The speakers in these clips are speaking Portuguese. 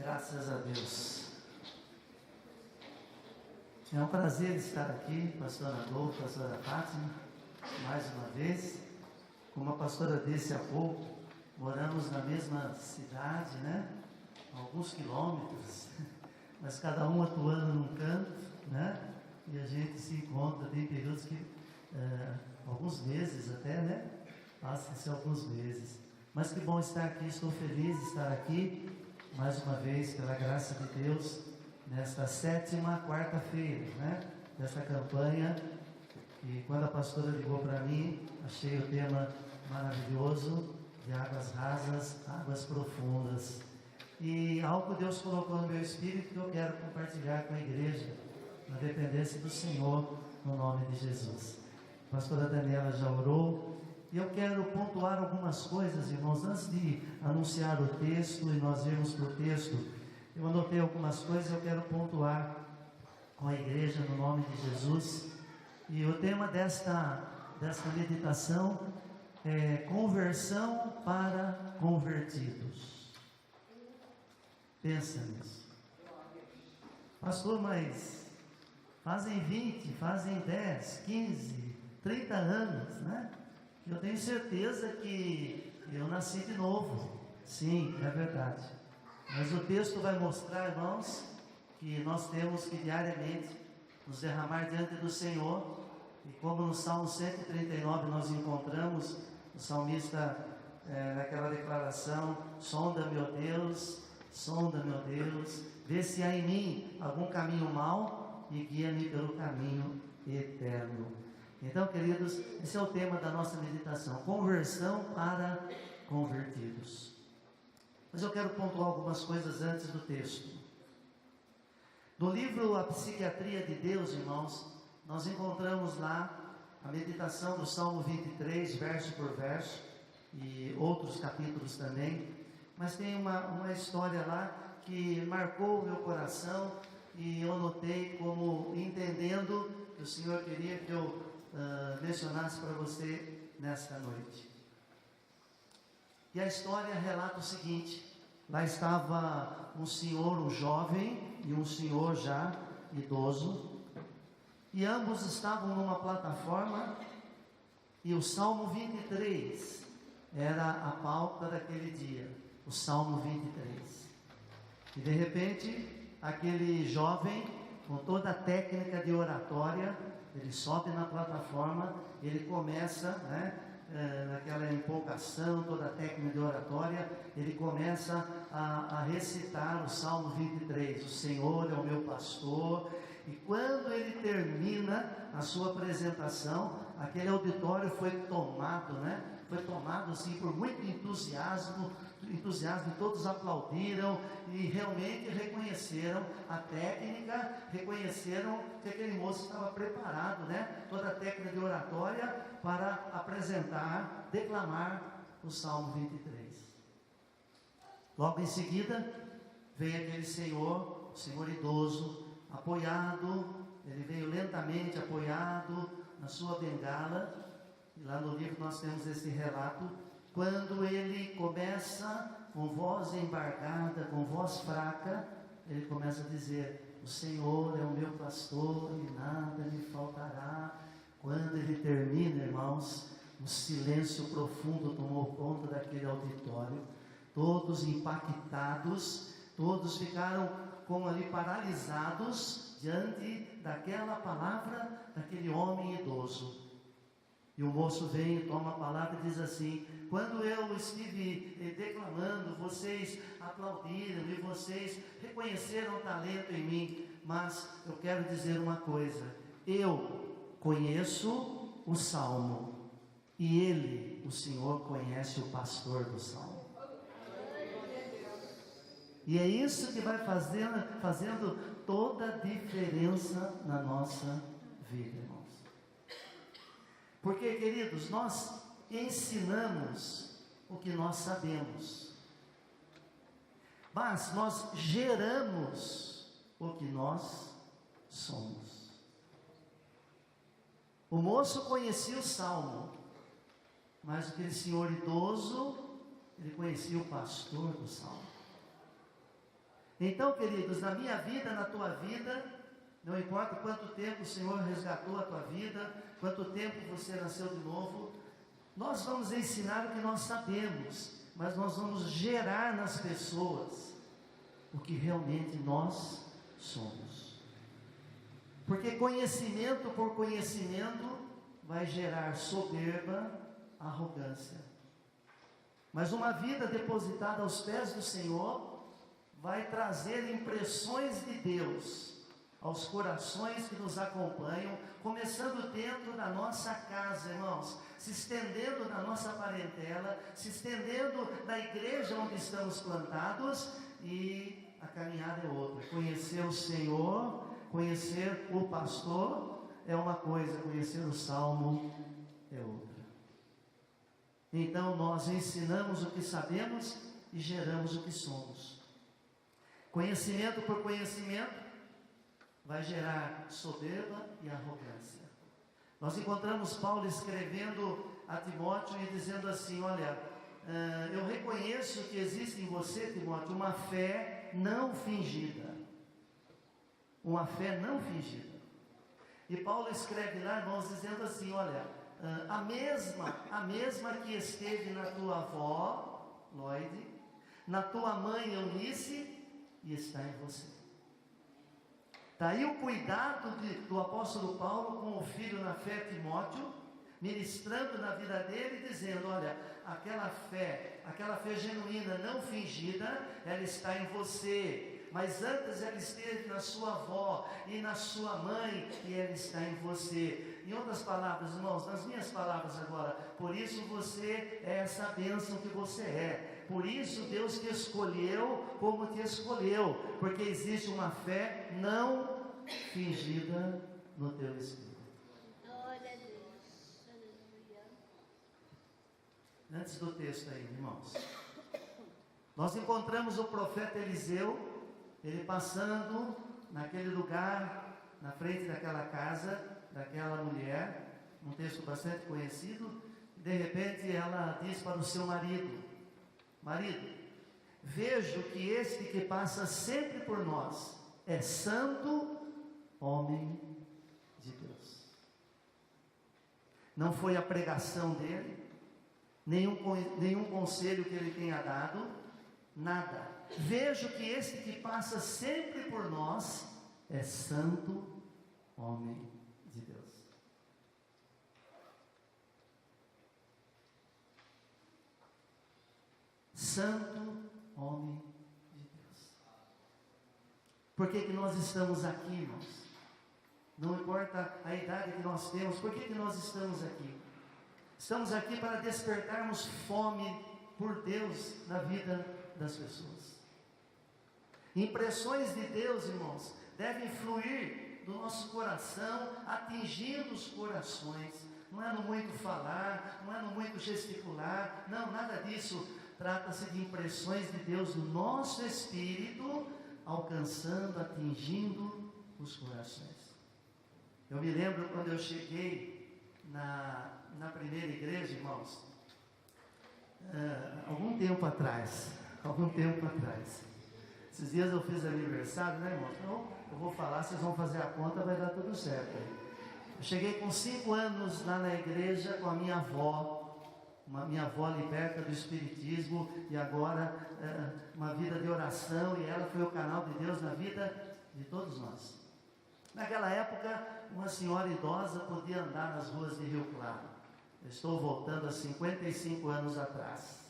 Graças a Deus. É um prazer estar aqui, pastora Adolfo, pastora Fátima, mais uma vez. Como a pastora disse há pouco, moramos na mesma cidade, né? Alguns quilômetros, mas cada um atuando num canto, né? E a gente se encontra, tem períodos que, alguns meses até, né? Passam-se alguns meses. Mas que bom estar aqui, estou feliz de estar aqui, mais uma vez, pela graça de Deus, nesta 7ª quarta-feira, né? Desta campanha. E quando a pastora ligou para mim, achei o tema maravilhoso, de águas rasas, águas profundas. E algo Deus colocou no meu espírito que eu quero compartilhar com a igreja, na dependência do Senhor, no nome de Jesus. A pastora Daniela já orou, e eu quero pontuar algumas coisas, irmãos, antes de anunciar o texto e nós irmos para o texto. Eu anotei algumas coisas, eu quero pontuar com a igreja no nome de Jesus. E o tema desta meditação é conversão para convertidos. Pensa nisso. Pastor, mas fazem 20, fazem 10, 15, 30 anos, né? Eu tenho certeza que eu nasci de novo. Sim, é verdade. Mas o texto vai mostrar, irmãos, que nós temos que diariamente nos derramar diante do Senhor. E como no Salmo 139 nós encontramos o salmista naquela declaração: sonda-me, ó Deus, sonda-me, ó Deus, vê se há em mim algum caminho mau e guia-me pelo caminho eterno. Então, queridos, esse é o tema da nossa meditação: conversão para convertidos. Mas eu quero pontuar algumas coisas antes do texto. No livro A Psiquiatria de Deus, irmãos, nós encontramos lá a meditação do Salmo 23, verso por verso, e outros capítulos também. Mas tem uma história lá que marcou o meu coração, e eu anotei como entendendo que o Senhor queria que eu mencionasse para você nesta noite. E a história relata o seguinte: lá estava um senhor, um jovem, e um senhor já idoso, e ambos estavam numa plataforma, e o Salmo 23 era a pauta daquele dia, o Salmo 23. E de repente, aquele jovem, com toda a técnica de oratória, ele sobe na plataforma, ele começa, naquela empolgação, toda a técnica de oratória, ele começa a recitar o Salmo 23, o Senhor é o meu pastor. E quando ele termina a sua apresentação, aquele auditório foi tomado, foi tomado assim por muito entusiasmo, e todos aplaudiram e realmente reconheceram a técnica, reconheceram que aquele moço estava preparado, toda a técnica de oratória para apresentar, declamar o Salmo 23. Logo em seguida, veio aquele senhor, o senhor idoso, apoiado, ele veio lentamente apoiado na sua bengala, e lá no livro nós temos esse relato, quando ele começa com voz embargada, com voz fraca, ele começa a dizer: o Senhor é o meu pastor e nada me faltará. Quando ele termina, irmãos, um silêncio profundo tomou conta daquele auditório, todos impactados, todos ficaram como ali paralisados diante daquela palavra daquele homem idoso. E o moço vem, toma a palavra e diz assim: quando eu estive declamando, vocês aplaudiram e vocês reconheceram o talento em mim, mas eu quero dizer uma coisa: eu conheço o Salmo, e ele, o Senhor, conhece o pastor do Salmo. E é isso que vai fazendo toda a diferença na nossa vida, irmãos. Porque, queridos, nós ensinamos o que nós sabemos, mas nós geramos o que nós somos. O moço conhecia o Salmo, mas aquele senhor idoso, ele conhecia o pastor do Salmo. Então, queridos, na minha vida, na tua vida, não importa quanto tempo o Senhor resgatou a tua vida, quanto tempo você nasceu de novo, nós vamos ensinar o que nós sabemos, mas nós vamos gerar nas pessoas o que realmente nós somos. Porque conhecimento por conhecimento vai gerar soberba, arrogância. Mas uma vida depositada aos pés do Senhor vai trazer impressões de Deus aos corações que nos acompanham, começando dentro da nossa casa, irmãos, se estendendo na nossa parentela, se estendendo na igreja onde estamos plantados, e a caminhada é outra. Conhecer o Senhor, conhecer o pastor é uma coisa, conhecer o Salmo é outra. Então nós ensinamos o que sabemos e geramos o que somos. Conhecimento por conhecimento vai gerar soberba e arrogância. Nós encontramos Paulo escrevendo a Timóteo e dizendo assim: olha, eu reconheço que existe em você, Timóteo, uma fé não fingida. Uma fé não fingida. E Paulo escreve lá, irmãos, dizendo assim: olha, a mesma que esteve na tua avó, Lloyd, na tua mãe, Eunice, e está em você. Está aí o cuidado do apóstolo Paulo com o filho na fé, Timóteo, ministrando na vida dele, dizendo: olha, aquela fé genuína, não fingida, ela está em você, mas antes ela esteve na sua avó e na sua mãe, e ela está em você. Em outras palavras, irmãos, nas minhas palavras agora, por isso você é essa bênção que você é. Por isso Deus te escolheu como te escolheu, porque existe uma fé não fingida no teu espírito. Glória a Deus. Aleluia. Antes do texto aí, irmãos, nós encontramos o profeta Eliseu, ele passando naquele lugar, na frente daquela casa, daquela mulher, um texto bastante conhecido. De repente ela diz para o seu marido: marido, vejo que este que passa sempre por nós é santo homem de Deus. Não foi a pregação dele, nenhum conselho que ele tenha dado, nada. Vejo que este que passa sempre por nós é santo homem de Deus. Santo homem de Deus. Por que nós estamos aqui, irmãos? Não importa a idade que nós temos, por que nós estamos aqui? Estamos aqui para despertarmos fome por Deus na vida das pessoas. Impressões de Deus, irmãos, devem fluir do nosso coração, atingindo os corações. Não é no muito falar, não é no muito gesticular, não, nada disso. Trata-se de impressões de Deus no nosso espírito, alcançando, atingindo os corações. Eu me lembro quando eu cheguei na primeira igreja, irmãos, algum tempo atrás. Esses dias eu fiz aniversário, né, irmãos? Então, eu vou falar, vocês vão fazer a conta, vai dar tudo certo. Eu cheguei com 5 anos lá na igreja com a minha avó, minha avó liberta do espiritismo, e agora uma vida de oração, e ela foi o canal de Deus na vida de todos nós. Naquela época, uma senhora idosa podia andar nas ruas de Rio Claro. Eu estou voltando a 55 anos atrás.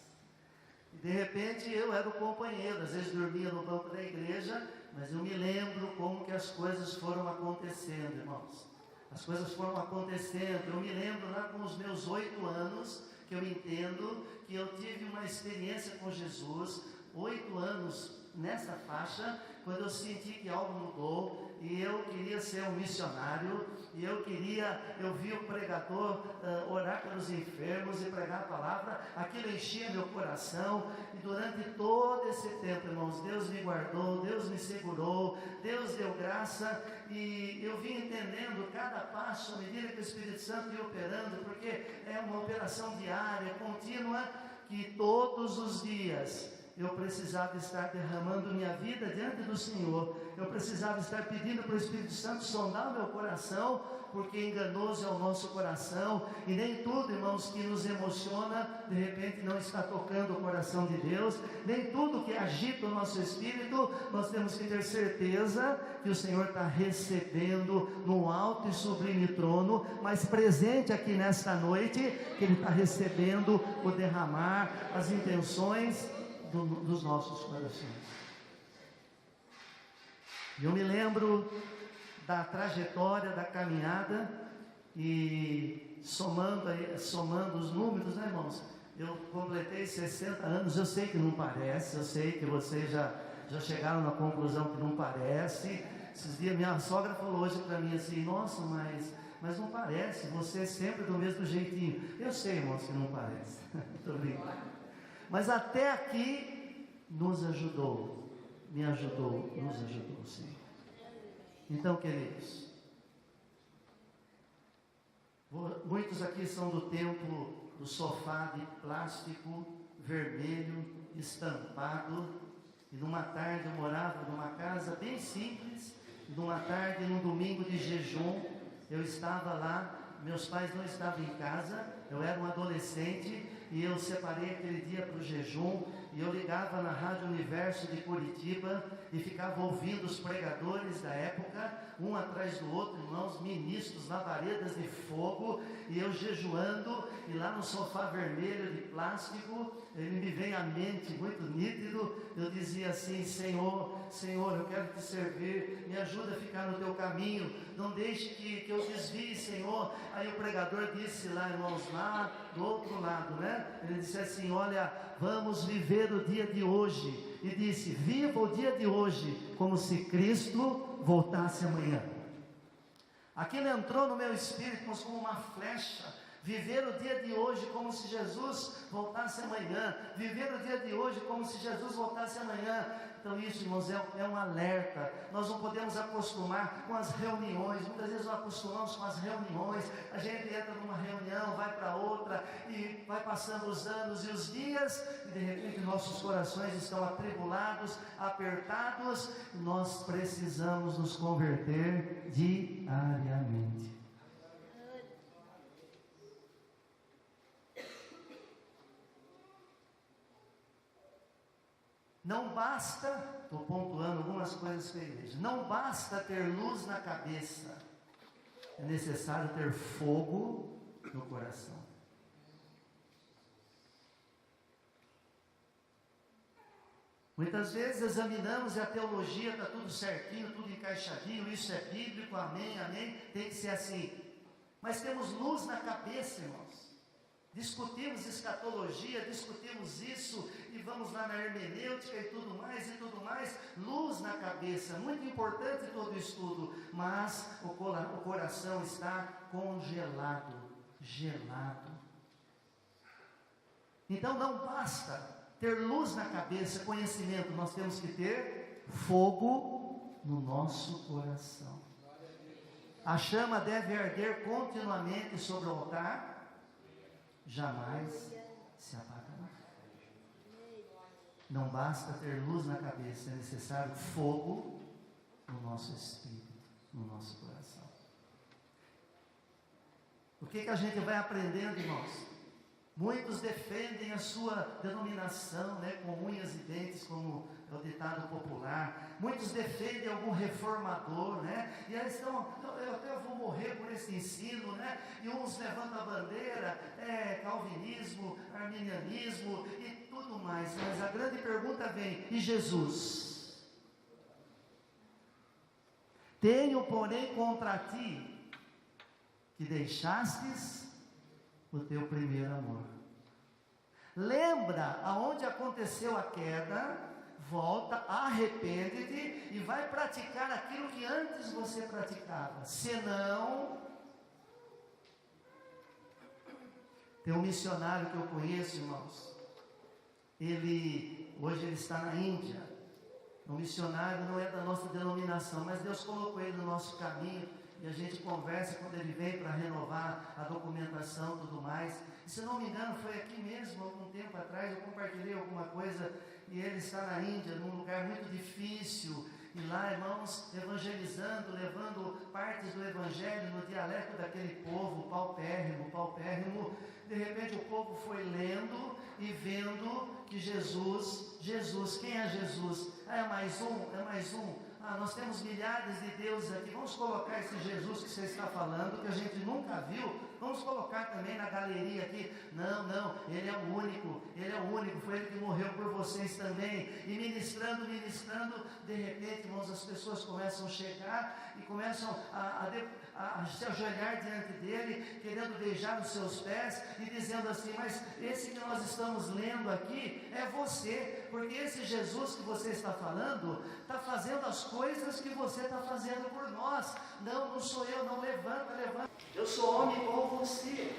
E de repente eu era o companheiro, às vezes dormia no banco da igreja, mas eu me lembro como que as coisas foram acontecendo, irmãos. As coisas foram acontecendo. Eu me lembro lá com os meus 8 anos, que eu entendo que eu tive uma experiência com Jesus, 8 anos nessa faixa, quando eu senti que algo mudou, e eu queria ser um missionário, e eu vi o pregador orar pelos enfermos e pregar a palavra, aquilo enchia meu coração, e durante todo esse tempo, irmãos, Deus me guardou, Deus me segurou, Deus deu graça, e eu vim entendendo cada passo à medida que o Espírito Santo ia operando, porque é uma operação diária, contínua, que todos os dias eu precisava estar derramando minha vida diante do Senhor, eu precisava estar pedindo para o Espírito Santo sondar o meu coração, porque enganoso é o nosso coração, e nem tudo, irmãos, que nos emociona, de repente não está tocando o coração de Deus, nem tudo que agita o nosso espírito, nós temos que ter certeza que o Senhor está recebendo no alto e sublime trono, mas presente aqui nesta noite, que Ele está recebendo o derramar, as intenções dos nossos corações. Eu me lembro da trajetória, da caminhada, e somando os números, né, irmãos? Eu completei 60 anos, eu sei que não parece, eu sei que vocês já chegaram na conclusão que não parece. Esses dias minha sogra falou hoje para mim assim, nossa, mas não parece, você é sempre do mesmo jeitinho. Eu sei, irmãos, que não parece. Muito obrigado. Mas até aqui nos ajudou, me ajudou, nos ajudou, sim. Então, queridos, muitos aqui são do tempo do sofá de plástico vermelho, estampado, e numa tarde eu morava numa casa bem simples, e numa tarde, num domingo de jejum, eu estava lá, meus pais não estavam em casa, eu era um adolescente, e eu separei aquele dia para o jejum, e eu ligava na Rádio Universo de Curitiba, e ficava ouvindo os pregadores da época, um atrás do outro, irmãos, ministros, labaredas de fogo, e eu jejuando, e lá no sofá vermelho de plástico, ele me vem à mente muito nítido, eu dizia assim, Senhor, eu quero te servir, me ajuda a ficar no teu caminho, não deixe que eu desvie, Senhor. Aí o pregador disse lá, irmãos, lá do outro lado, né? Ele disse assim, olha, vamos viver o dia de hoje, e disse, viva o dia de hoje, como se Cristo voltasse amanhã. Aquilo entrou no meu espírito como uma flecha. Viver o dia de hoje como se Jesus voltasse amanhã. Viver o dia de hoje como se Jesus voltasse amanhã. Então isso, irmãos, é um alerta. Nós não podemos acostumar com as reuniões. Muitas vezes nós acostumamos com as reuniões. A gente entra numa reunião, vai para outra, e vai passando os anos e os dias, e de repente nossos corações estão atribulados, apertados. Nós precisamos nos converter diariamente. Não basta, estou pontuando algumas coisas para a igreja, não basta ter luz na cabeça, é necessário ter fogo no coração. Muitas vezes examinamos e a teologia está tudo certinho, tudo encaixadinho, isso é bíblico, amém, amém, tem que ser assim. Mas temos luz na cabeça, irmãos. Discutimos escatologia, discutimos isso, e vamos lá na hermenêutica e tudo mais, luz na cabeça, muito importante todo o estudo, mas o coração está congelado, gelado. Então não basta ter luz na cabeça, conhecimento, nós temos que ter fogo no nosso coração. A chama deve arder continuamente sobre o altar, jamais se apagará. Não basta ter luz na cabeça, é necessário fogo no nosso espírito, no nosso coração. O que a gente vai aprendendo, irmãos? Muitos defendem a sua denominação, né, com unhas e dentes, como é o ditado popular. Muitos defendem algum reformador, né? E aí estão, eu até vou morrer por esse ensino, né? E uns levantam a bandeira, calvinismo, arminianismo e tudo mais. Mas a grande pergunta vem, e Jesus? Tenho, porém, contra ti, que deixastes o teu primeiro amor. Lembra aonde aconteceu a queda, volta, arrepende-te e vai praticar aquilo que antes você praticava. Senão, tem um missionário que eu conheço, irmãos, hoje ele está na Índia. Um missionário não é da nossa denominação, mas Deus colocou ele no nosso caminho, e a gente conversa quando ele vem para renovar a documentação e tudo mais. E se não me engano, foi aqui mesmo, algum tempo atrás, eu compartilhei alguma coisa e ele está na Índia, num lugar muito difícil, e lá, irmãos, evangelizando, levando partes do evangelho no dialeto daquele povo paupérrimo. De repente o povo foi lendo e vendo que Jesus, quem é Jesus? É mais um. Nós temos milhares de deuses aqui, vamos colocar esse Jesus que você está falando, que a gente nunca viu, vamos colocar também na galeria aqui. Não, ele é o único, foi ele que morreu por vocês também. E ministrando, de repente, irmãos, as pessoas começam a chegar e começam a se ajoelhar diante dele, querendo beijar os seus pés e dizendo assim: mas esse que nós estamos lendo aqui é você, porque esse Jesus que você está falando, está fazendo as coisas que você está fazendo por nós. Não sou eu, não, levanta, eu sou homem igual você,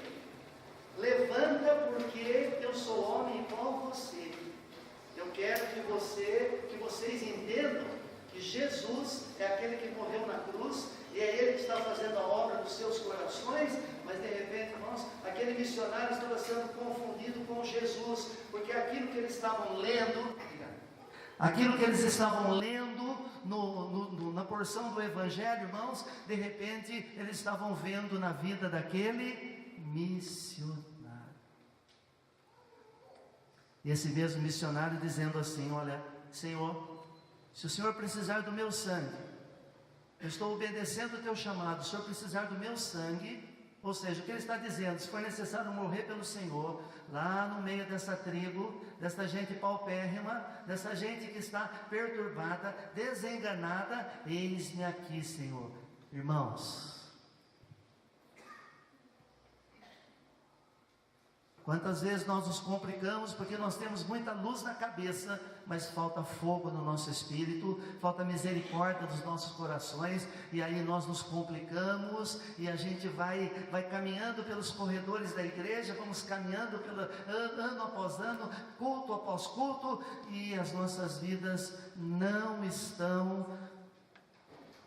levanta porque eu sou homem igual você. Eu quero que vocês entendam que Jesus é aquele que morreu na cruz, e é ele que está fazendo a obra dos seus corações. Mas de repente, irmãos, aquele missionário estava sendo confundido com Jesus, porque aquilo que eles estavam lendo na porção do Evangelho, irmãos, de repente eles estavam vendo na vida daquele missionário. E esse mesmo missionário dizendo assim: olha, Senhor, se o Senhor precisar do meu sangue, eu estou obedecendo o teu chamado, se o Senhor precisar do meu sangue, ou seja, o que ele está dizendo, se for necessário morrer pelo Senhor, lá no meio dessa tribo, dessa gente paupérrima, dessa gente que está perturbada, desenganada, eis-me aqui, Senhor. Irmãos, quantas vezes nós nos complicamos porque nós temos muita luz na cabeça, mas falta fogo no nosso espírito, falta misericórdia dos nossos corações, e aí nós nos complicamos, e a gente vai caminhando pelos corredores da igreja, vamos caminhando ano após ano, culto após culto, e as nossas vidas não estão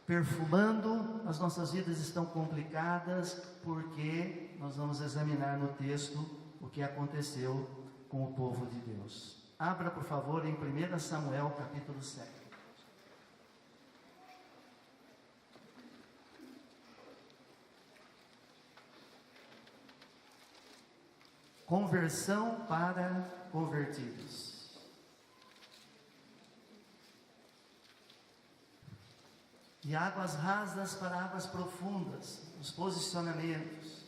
perfumando, as nossas vidas estão complicadas, porque nós vamos examinar no texto o que aconteceu com o povo de Deus. Abra, por favor, em 1 Samuel, capítulo 7. Conversão para convertidos. De águas rasas para águas profundas, os posicionamentos.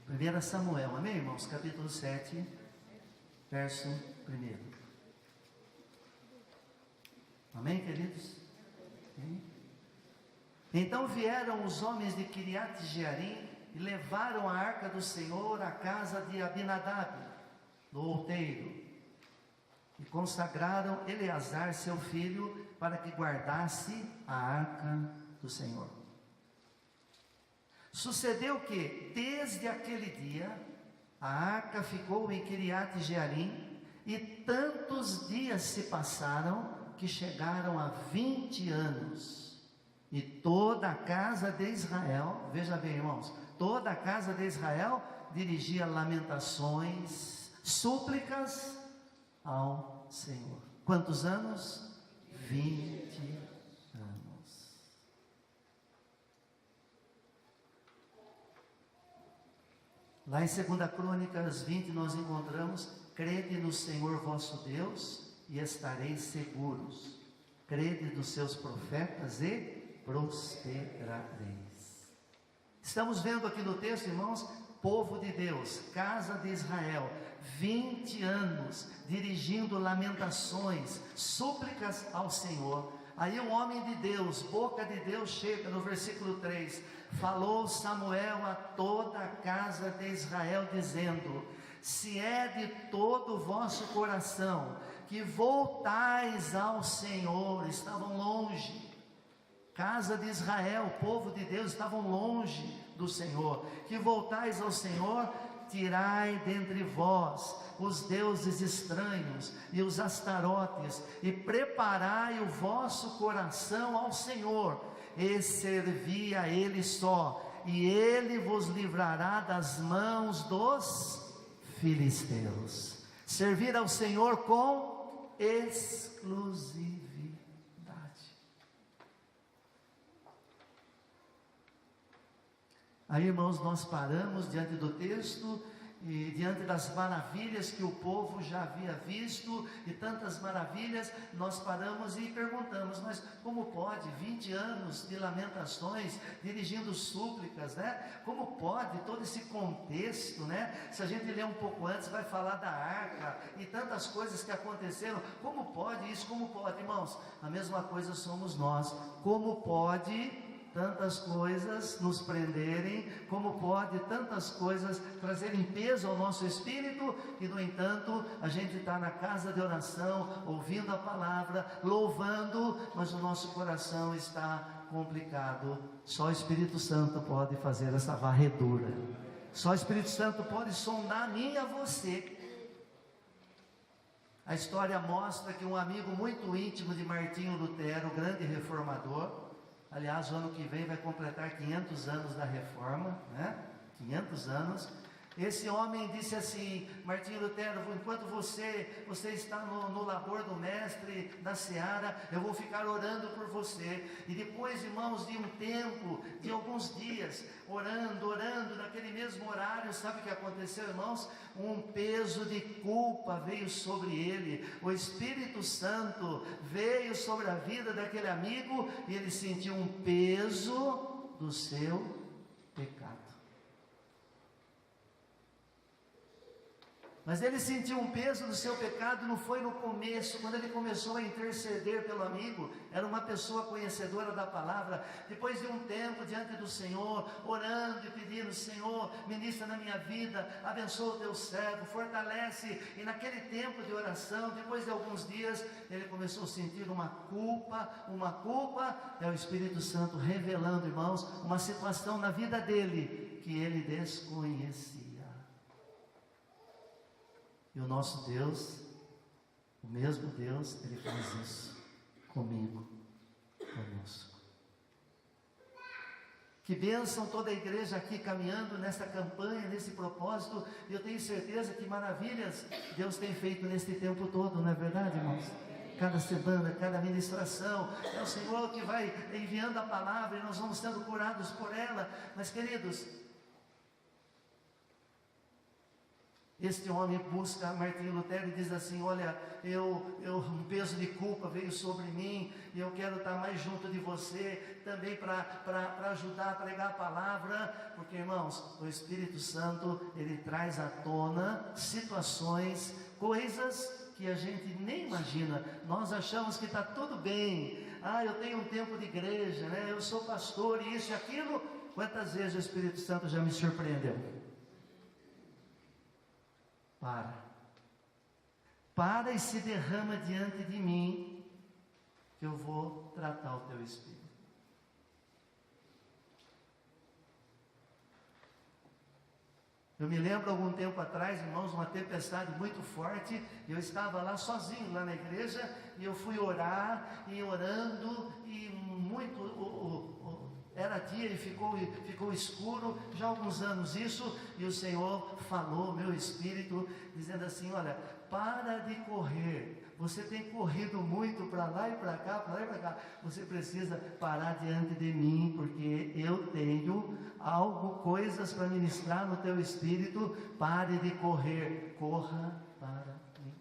Primeira Samuel, amém, irmãos? Capítulo 7, verso 1. Amém, queridos? Amém? Então vieram os homens de Kiriat Jearim e levaram a arca do Senhor à casa de Abinadab, do outeiro, e consagraram Eleazar, seu filho, para que guardasse a arca do Senhor. Sucedeu que, desde aquele dia, a arca ficou em Kiriat Jearim, e tantos dias se passaram, que chegaram a 20 anos, e toda a casa de Israel, veja bem, irmãos, toda a casa de Israel dirigia lamentações, súplicas ao Senhor. Quantos anos? 20 anos. Lá em 2 Crônicas 20 nós encontramos: crede no Senhor vosso Deus e estareis seguros, crede nos seus profetas e prosperareis. Estamos vendo aqui no texto, irmãos, povo de Deus, casa de Israel, 20 anos dirigindo lamentações, súplicas ao Senhor. Aí um homem de Deus, boca de Deus, chega no versículo 3: falou Samuel a toda a casa de Israel, dizendo: se é de todo o vosso coração que voltais ao Senhor. Estavam longe, casa de Israel, povo de Deus, estavam longe do Senhor. Que voltais ao Senhor, tirai dentre vós os deuses estranhos e os astarotes, e preparai o vosso coração ao Senhor, e servi a Ele só, e Ele vos livrará das mãos dos filisteus. Servir ao Senhor com exclusividade. Aí, irmãos, nós paramos diante do texto e diante das maravilhas que o povo já havia visto, e tantas maravilhas, nós paramos e perguntamos, mas como pode 20 anos de lamentações, dirigindo súplicas, né? Como pode todo esse contexto, né? Se a gente ler um pouco antes, vai falar da arca e tantas coisas que aconteceram. Como pode isso? Como pode, irmãos? A mesma coisa somos nós. Como pode tantas coisas nos prenderem, como pode tantas coisas trazerem peso ao nosso espírito, e no entanto, a gente está na casa de oração, ouvindo a palavra, louvando, mas o nosso coração está complicado. Só o Espírito Santo pode fazer essa varredura, só o Espírito Santo pode sondar a mim e a você. A história mostra que um amigo muito íntimo de Martinho Lutero, grande reformador, aliás, o ano que vem vai completar 500 anos da reforma, né? 500 anos. Esse homem disse assim: Martinho Lutero, enquanto você está no labor do mestre, na seara, eu vou ficar orando por você. E depois, irmãos, de um tempo, de alguns dias, orando, naquele mesmo horário, sabe o que aconteceu, irmãos? Um peso de culpa veio sobre ele. O Espírito Santo veio sobre a vida daquele amigo, e ele sentiu um peso do seu pecado. Mas ele sentiu um peso do seu pecado, não foi no começo, quando ele começou a interceder pelo amigo, era uma pessoa conhecedora da palavra. Depois de um tempo diante do Senhor, orando e pedindo: Senhor, ministra na minha vida, abençoa o teu servo, fortalece. E naquele tempo de oração, depois de alguns dias, ele começou a sentir uma culpa, é o Espírito Santo revelando, irmãos, uma situação na vida dele que ele desconhecia. E o nosso Deus, o mesmo Deus, Ele faz isso comigo, conosco. Que bênção toda a igreja aqui caminhando nessa campanha, nesse propósito. E eu tenho certeza que maravilhas Deus tem feito nesse tempo todo, não é verdade, irmãos? Cada semana, cada ministração, é o Senhor que vai enviando a palavra e nós vamos sendo curados por ela. Mas, queridos, este homem busca Martinho Lutero e diz assim: olha, um peso de culpa veio sobre mim, e eu quero estar mais junto de você, também para ajudar a pregar a palavra, porque, irmãos, o Espírito Santo, ele traz à tona situações, coisas que a gente nem imagina. Nós achamos que está tudo bem, eu tenho um tempo de igreja, né? Eu sou pastor, e isso e aquilo. Quantas vezes o Espírito Santo já me surpreendeu? Para e se derrama diante de mim, que eu vou tratar o teu espírito. Eu me lembro algum tempo atrás, irmãos, uma tempestade muito forte, eu estava lá sozinho, lá na igreja, e eu fui orar, e orando, e era dia e ficou escuro, já há alguns anos isso, e o Senhor falou, meu espírito, dizendo assim: olha, para de correr, você tem corrido muito para lá e para cá, você precisa parar diante de mim, porque eu tenho coisas para ministrar no teu espírito. Pare de correr, corra para mim.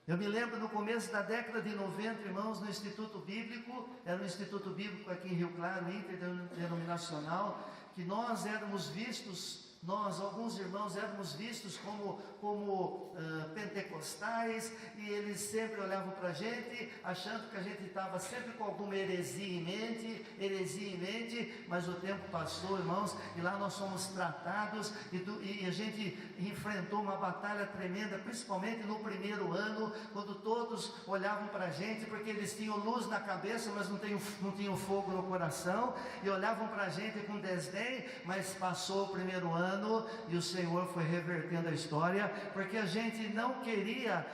Eu me lembro no começo da década de 90, irmãos, no Instituto Bíblico, era um Instituto Bíblico aqui em Rio Claro, interdenominacional, que nós éramos vistos Nós, alguns irmãos, éramos vistos como pentecostais, e eles sempre olhavam para a gente, achando que a gente estava sempre com alguma heresia em mente, mas o tempo passou, irmãos, e lá nós fomos tratados, e a gente enfrentou uma batalha tremenda, principalmente no primeiro ano, quando todos olhavam para a gente, porque eles tinham luz na cabeça, mas não tinham fogo no coração, e olhavam para a gente com desdém. Mas passou o primeiro ano, e o Senhor foi revertendo a história, porque a gente não queria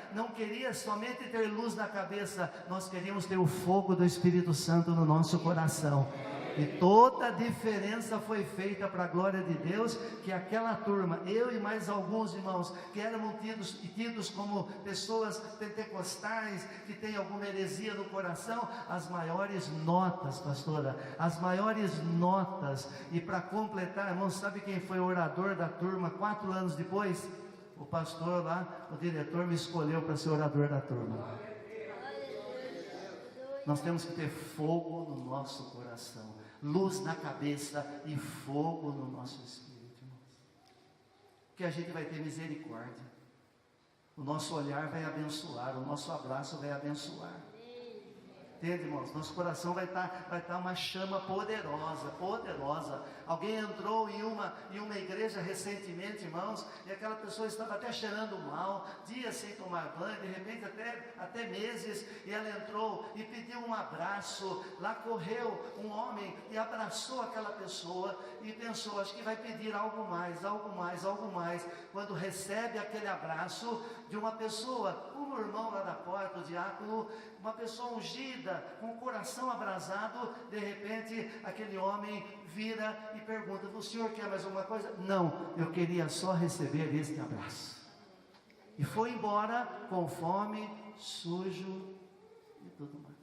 somente ter luz na cabeça, nós queríamos ter o fogo do Espírito Santo no nosso coração. E toda a diferença foi feita para a glória de Deus, que aquela turma, eu e mais alguns irmãos, que éramos tidos como pessoas pentecostais, que tem alguma heresia no coração, as maiores notas, pastora, as maiores notas. E para completar, irmãos, sabe quem foi o orador da turma 4 anos depois? O pastor lá, o diretor me escolheu para ser orador da turma. Nós temos que ter fogo no nosso coração, luz na cabeça e fogo no nosso espírito, irmãos. Que a gente vai ter misericórdia, o nosso olhar vai abençoar, o nosso abraço vai abençoar. Entende, irmãos? Nosso coração vai estar uma chama poderosa. Alguém entrou em uma igreja recentemente, irmãos, e aquela pessoa estava até cheirando mal, dias sem tomar banho, de repente até meses, e ela entrou e pediu um abraço. Lá correu um homem e abraçou aquela pessoa e pensou, acho que vai pedir algo mais. Quando recebe aquele abraço de uma pessoa, como o irmão lá da porta, o diácono, uma pessoa ungida, com o coração abrasado, de repente aquele homem vira e pergunta, o senhor quer mais alguma coisa? Não, eu queria só receber este abraço. E foi embora com fome, sujo e tudo mais.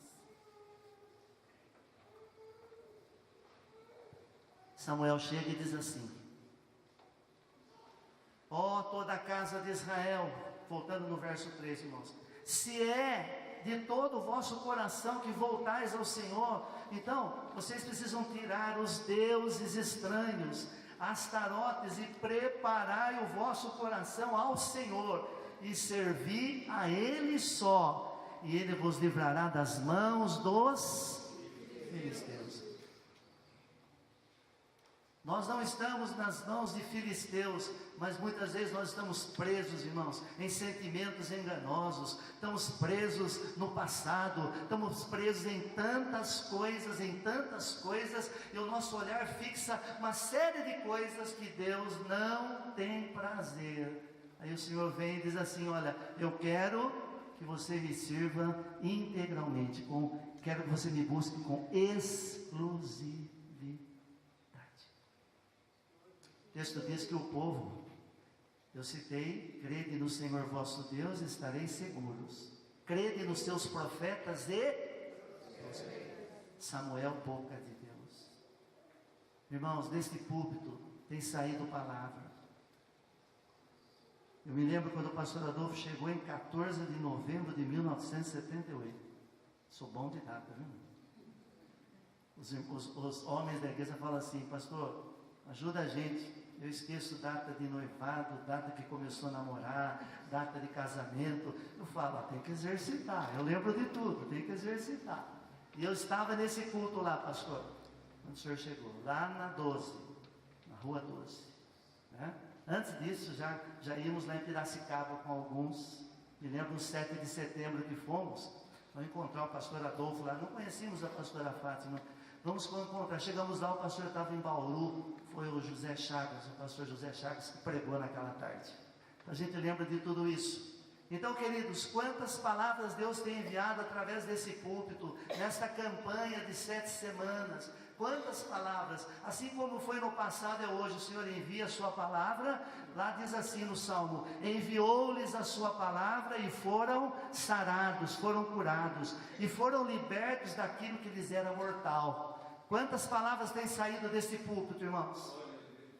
Samuel chega e diz assim, ó toda a casa de Israel, voltando no verso 3, irmãos, se é de todo o vosso coração que voltais ao Senhor, então vocês precisam tirar os deuses estranhos, Astarotes, e preparai o vosso coração ao Senhor, e servi a Ele só, e Ele vos livrará das mãos dos filisteus. Nós não estamos nas mãos de filisteus, mas muitas vezes nós estamos presos, irmãos, em sentimentos enganosos, estamos presos no passado, estamos presos em tantas coisas, e o nosso olhar fixa uma série de coisas que Deus não tem prazer. Aí o Senhor vem e diz assim, olha, eu quero que você me sirva integralmente, quero que você me busque com exclusividade. O texto diz que o povo, eu citei, crede no Senhor vosso Deus, estareis seguros, crede nos seus profetas e Samuel, boca de Deus. Irmãos, deste púlpito tem saído palavra. Eu me lembro quando o pastor Adolfo chegou em 14 de novembro de 1978, sou bom de data, viu? Os homens da igreja falam assim, pastor, ajuda a gente. Eu esqueço data de noivado, data que começou a namorar, data de casamento. Eu falo, tem que exercitar. Eu lembro de tudo, tem que exercitar. E eu estava nesse culto lá, pastor, quando o senhor chegou, lá na 12, na rua 12. Né? Antes disso, já íamos lá em Piracicaba com alguns. Me lembro do 7 de setembro que fomos, vamos encontrar o pastor Adolfo lá. Não conhecíamos a pastora Fátima. Vamos encontrar, chegamos lá, o pastor estava em Bauru, foi o José Chagas, o pastor José Chagas que pregou naquela tarde. Então a gente lembra de tudo isso. Então, queridos, quantas palavras Deus tem enviado através desse púlpito, nesta campanha de 7 semanas, quantas palavras, assim como foi no passado, é hoje, o Senhor envia a sua palavra. Lá diz assim no Salmo, enviou-lhes a sua palavra e foram sarados, foram curados, e foram libertos daquilo que lhes era mortal. Quantas palavras têm saído desse púlpito, irmãos?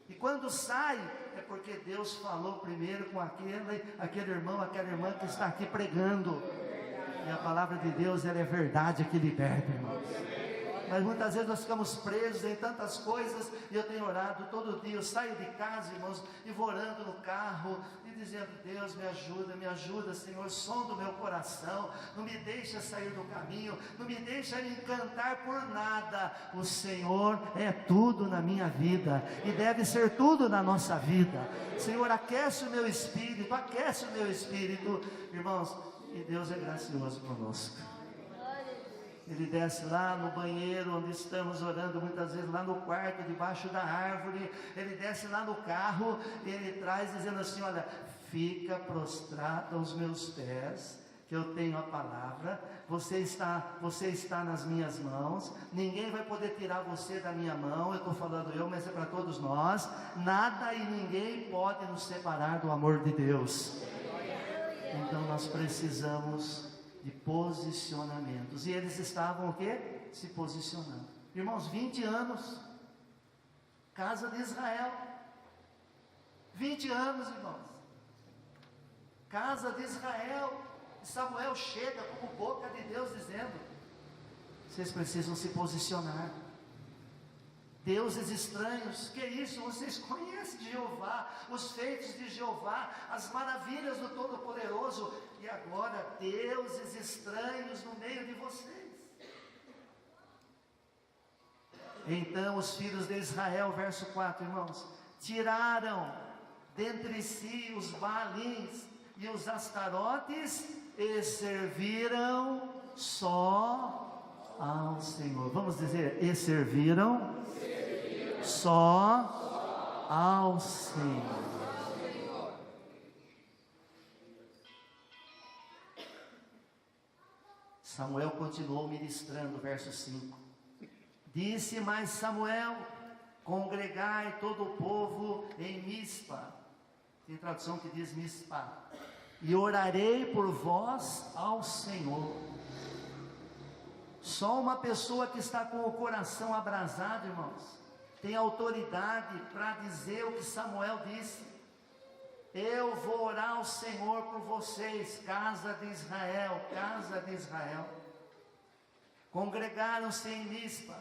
E quando sai, é porque Deus falou primeiro com aquele irmão, aquela irmã que está aqui pregando. E a palavra de Deus, ela é verdade que liberta, irmãos. Mas muitas vezes nós ficamos presos em tantas coisas, e eu tenho orado todo dia. Eu saio de casa, irmãos, e vou orando no carro, e dizendo: Deus, me ajuda, Senhor, sonda o meu coração, não me deixa sair do caminho, não me deixa me encantar por nada. O Senhor é tudo na minha vida, e deve ser tudo na nossa vida. Senhor, aquece o meu espírito, irmãos, e Deus é gracioso conosco. Ele desce lá no banheiro onde estamos orando, muitas vezes lá no quarto, debaixo da árvore. Ele desce lá no carro e ele traz dizendo assim: olha, fica prostrado aos meus pés, que eu tenho a palavra, você está nas minhas mãos, ninguém vai poder tirar você da minha mão. Eu estou falando mas é para todos nós. Nada e ninguém pode nos separar do amor de Deus. Então nós precisamos de posicionamentos, e eles estavam o quê? Se posicionando. Irmãos, 20 anos, casa de Israel, 20 anos, irmãos, casa de Israel, e Samuel chega como boca de Deus dizendo: vocês precisam se posicionar. Deuses estranhos, que isso? Vocês conhecem Jeová, os feitos de Jeová, as maravilhas do Todo-Poderoso, e agora deuses estranhos no meio de vocês. Então os filhos de Israel, verso 4, irmãos, tiraram dentre si os Baalins e os Astarotes e serviram só ao Senhor. Vamos dizer: e serviram só ao Senhor. Samuel continuou ministrando, verso 5. Disse mais Samuel: congregai todo o povo em Mispa. Tem tradução que diz Mispa. E orarei por vós ao Senhor. Só uma pessoa que está com o coração abrasado, irmãos, tem autoridade para dizer o que Samuel disse: eu vou orar ao Senhor por vocês, casa de Israel, casa de Israel. Congregaram-se em Mispa,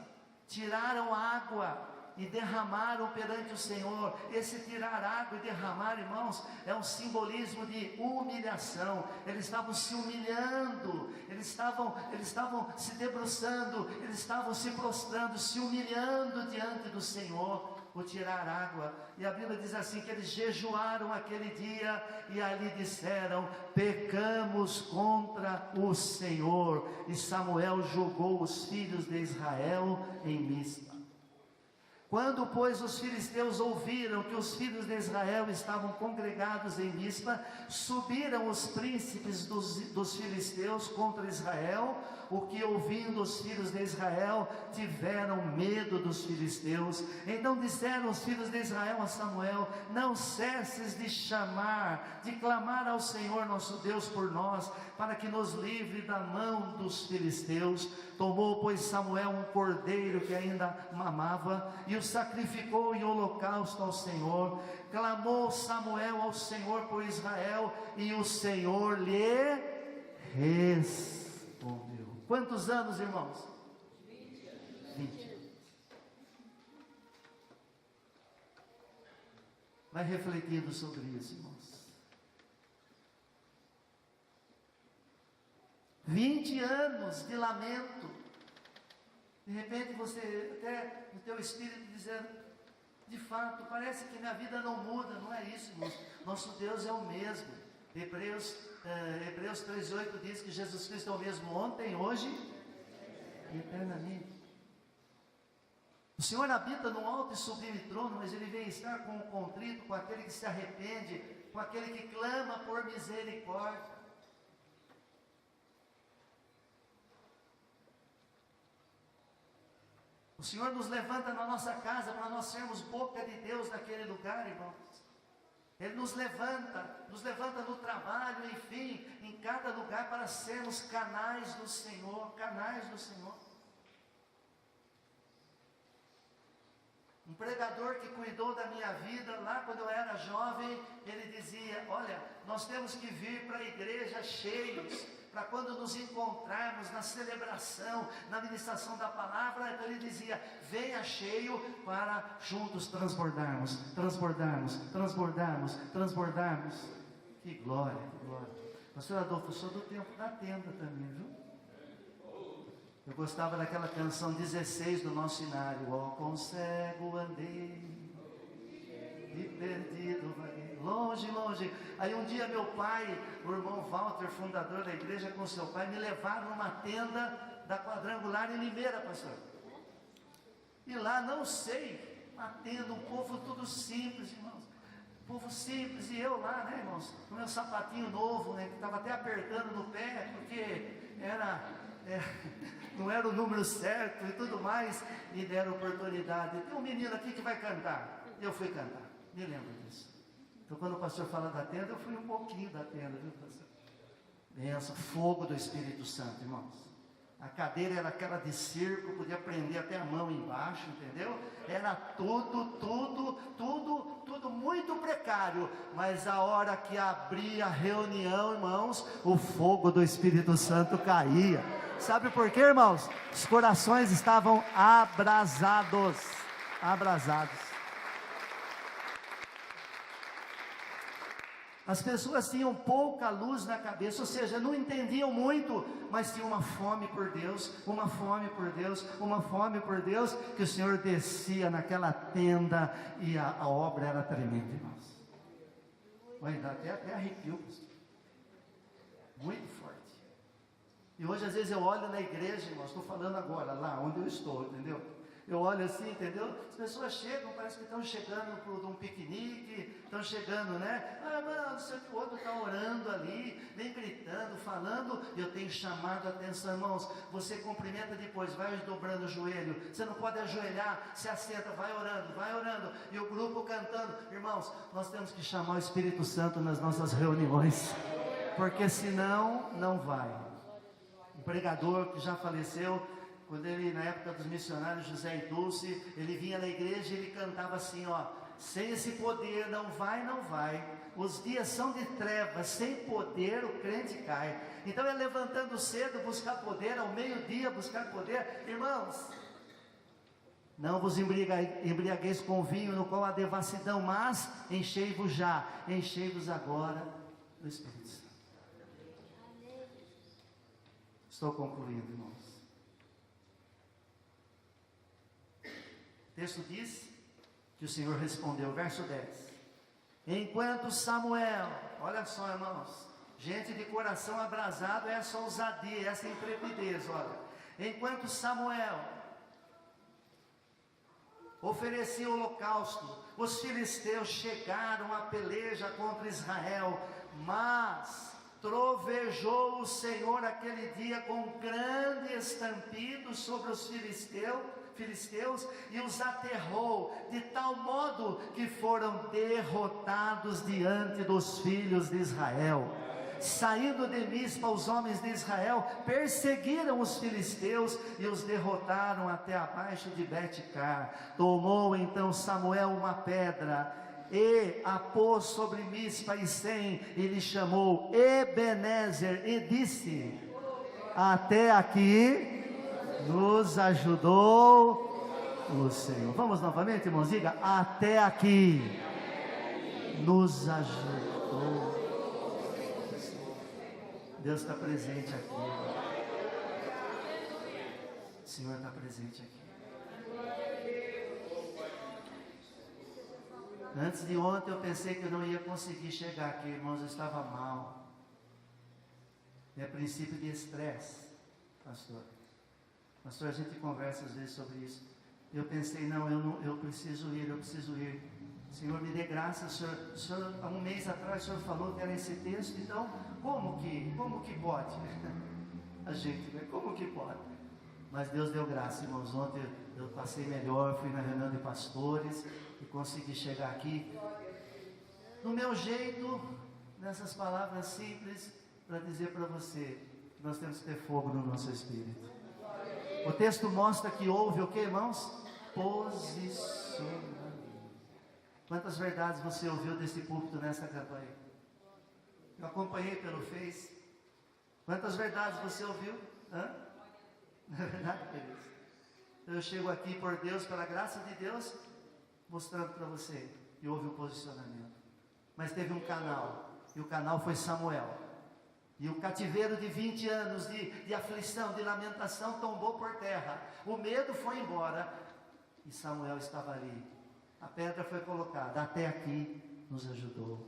tiraram água e derramaram perante o Senhor. Esse tirar água e derramar, irmãos, é um simbolismo de humilhação. Eles estavam se humilhando, eles estavam se debruçando, eles estavam se prostrando, se humilhando diante do Senhor, por tirar água. E a Bíblia diz assim, que eles jejuaram aquele dia e ali disseram: pecamos contra o Senhor. E Samuel julgou os filhos de Israel em Mispa. Quando, pois, os filisteus ouviram que os filhos de Israel estavam congregados em Mispa, subiram os príncipes dos filisteus contra Israel, o que, ouvindo os filhos de Israel, tiveram medo dos filisteus. Então disseram os filhos de Israel a Samuel: não cesses de chamar, de clamar ao Senhor nosso Deus por nós, para que nos livre da mão dos filisteus. Tomou, pois, Samuel um cordeiro que ainda mamava, e o sacrificou em holocausto ao Senhor. Clamou Samuel ao Senhor por Israel, e o Senhor lhe respondeu. Quantos anos, irmãos? 20. Vai refletindo sobre isso, irmãos. 20 anos de lamento. De repente você até no teu espírito dizendo: de fato, parece que minha vida não muda. Não é isso, irmãos. Nosso Deus é o mesmo. Hebreus 3,8 diz que Jesus Cristo é o mesmo ontem, hoje e eternamente. O Senhor habita num alto e sublime trono, mas Ele vem estar com o contrito, com aquele que se arrepende, com aquele que clama por misericórdia. O Senhor nos levanta na nossa casa para nós sermos boca de Deus naquele lugar, irmãos. Ele nos levanta no trabalho, enfim, em cada lugar, para sermos canais do Senhor, canais do Senhor. Um pregador que cuidou da minha vida, lá quando eu era jovem, ele dizia: olha, nós temos que vir para a igreja cheios, para quando nos encontrarmos na celebração, na ministração da palavra. Então ele dizia: venha cheio para juntos transbordarmos, transbordarmos, transbordarmos, transbordarmos. Que glória, que glória. Pastor Adolfo, eu sou do tempo da tenda também, viu? Eu gostava daquela canção 16 do nosso cenário: ó, com cego andei e perdido vaguei, longe, longe. Aí um dia meu pai, o irmão Walter, fundador da igreja, com seu pai, me levaram numa tenda da Quadrangular em Limeira, pastor. E lá, não sei, uma tenda, um povo tudo simples, irmãos. Povo simples, e eu lá, né, irmãos, com meu sapatinho novo, né, que estava até apertando no pé, porque não era o número certo e tudo mais. Me deram oportunidade. Tem um menino aqui que vai cantar. Eu fui cantar, me lembro disso. Então quando o pastor fala da tenda, eu fui um pouquinho da tenda, viu, pastor? Benção, fogo do Espírito Santo, irmãos. A cadeira era aquela de circo, podia prender até a mão embaixo, entendeu? Era tudo muito precário. Mas a hora que abria a reunião, irmãos, o fogo do Espírito Santo caía. Sabe por quê, irmãos? Os corações estavam abrasados. Abrasados. As pessoas tinham pouca luz na cabeça, ou seja, não entendiam muito, mas tinham uma fome por Deus, uma fome por Deus, uma fome por Deus, que o Senhor descia naquela tenda e a obra era tremenda, irmãos. Olha, dá até arrepio, muito forte. E hoje às vezes eu olho na igreja, irmãos, estou falando agora, lá onde eu estou, entendeu? Eu olho assim, entendeu? As pessoas chegam, parece que estão chegando para um piquenique, estão chegando, né? Ah, não sei o que o outro está orando ali, nem gritando, falando. Eu tenho chamado a atenção, irmãos. Você cumprimenta depois, vai dobrando o joelho. Você não pode ajoelhar, se assenta, vai orando. E o grupo cantando. Irmãos, nós temos que chamar o Espírito Santo nas nossas reuniões, porque senão não vai. Um pregador que já faleceu, quando ele, na época dos missionários José e Dulce, ele vinha na igreja e ele cantava assim, ó: sem esse poder não vai, os dias são de trevas, sem poder o crente cai. Então é levantando cedo buscar poder, ao meio-dia buscar poder. Irmãos, não vos embriagueis com vinho, no qual há devassidão, mas enchei-vos agora do Espírito Santo. Estou concluindo, irmãos. O texto diz que o Senhor respondeu, verso 10: enquanto Samuel, olha só, irmãos, gente de coração abrasado, essa ousadia, essa intrepidez, olha. Enquanto Samuel oferecia o holocausto, os filisteus chegaram à peleja contra Israel, mas trovejou o Senhor aquele dia com grande estampido sobre os filisteus e os aterrou, de tal modo que foram derrotados diante dos filhos de Israel. Saindo de Mispa, os homens de Israel perseguiram os filisteus e os derrotaram até abaixo de Bet-car. Tomou então Samuel uma pedra e a pôs sobre Mispa e Sem, e lhe chamou Ebenezer, e disse: até aqui nos ajudou o Senhor. Vamos novamente, irmãos, diga: até aqui nos ajudou. Deus está presente aqui. O Senhor está presente aqui. Antes de ontem eu pensei que eu não ia conseguir chegar aqui, irmãos, eu estava mal. É princípio de estresse, pastor. Pastor, a gente conversa às vezes sobre isso. Eu pensei, eu preciso ir. Senhor, me dê graça. O senhor, há um mês atrás, o Senhor falou que era esse texto, então, como que pode? A gente, como que pode? Mas Deus deu graça, irmãos. Ontem eu passei melhor, fui na reunião de pastores e consegui chegar aqui no meu jeito, nessas palavras simples, para dizer para você que nós temos que ter fogo no nosso espírito. O texto mostra que houve o que, irmãos? Posicionamento. Quantas verdades você ouviu desse púlpito nessa campanha? Eu acompanhei pelo Face. Quantas verdades você ouviu? Hã? Não é verdade, queridos? Eu chego aqui por Deus, pela graça de Deus, mostrando para você. E houve um posicionamento. Mas teve um canal. E o canal foi Samuel. E o cativeiro de 20 anos de aflição, de lamentação, tombou por terra. O medo foi embora. E Samuel estava ali. A pedra foi colocada. Até aqui nos ajudou.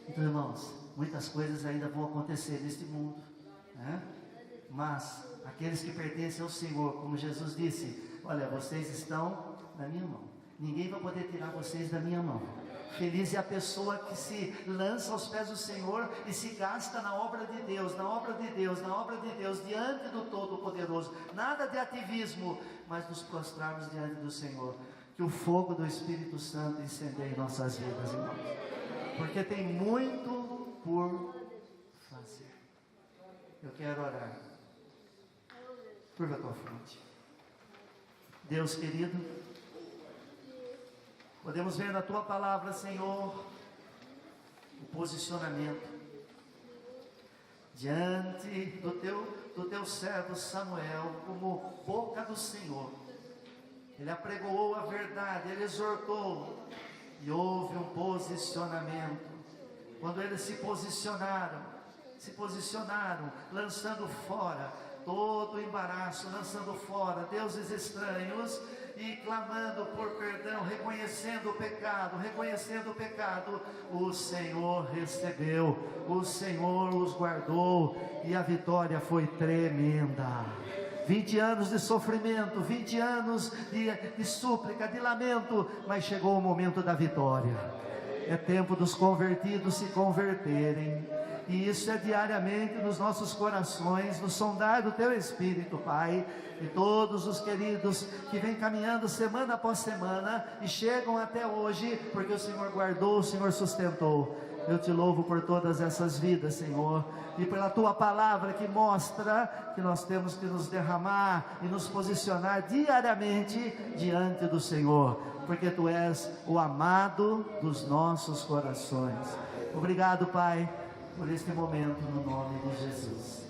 Então, irmãos, muitas coisas ainda vão acontecer neste mundo, né? Mas aqueles que pertencem ao Senhor, como Jesus disse, olha, vocês estão na minha mão. Ninguém vai poder tirar vocês da minha mão. Feliz é a pessoa que se lança aos pés do Senhor e se gasta na obra de Deus, na obra de Deus, na obra de Deus, diante do Todo-Poderoso. Nada de ativismo, mas nos prostrarmos diante do Senhor. Que o fogo do Espírito Santo incendeie nossas vidas, irmãos. Porque tem muito por fazer. Eu quero orar. Curva a tua fronte. Deus querido, podemos ver na tua palavra, Senhor, o posicionamento diante do teu servo Samuel, como boca do Senhor. Ele apregoou a verdade, ele exortou, e houve um posicionamento. Quando eles se posicionaram, lançando fora todo o embaraço, lançando fora deuses estranhos e clamando por perdão, reconhecendo o pecado, o Senhor recebeu, o Senhor os guardou e a vitória foi tremenda. 20 anos de sofrimento, 20 anos de súplica, de lamento, mas chegou o momento da vitória. É tempo dos convertidos se converterem, e isso é diariamente nos nossos corações, no sondar do Teu Espírito, Pai. E todos os queridos que vêm caminhando semana após semana e chegam até hoje, porque o Senhor guardou, o Senhor sustentou. Eu te louvo por todas essas vidas, Senhor, e pela tua palavra que mostra que nós temos que nos derramar e nos posicionar diariamente diante do Senhor, porque tu és o amado dos nossos corações. Obrigado, Pai, por este momento, no nome de Jesus.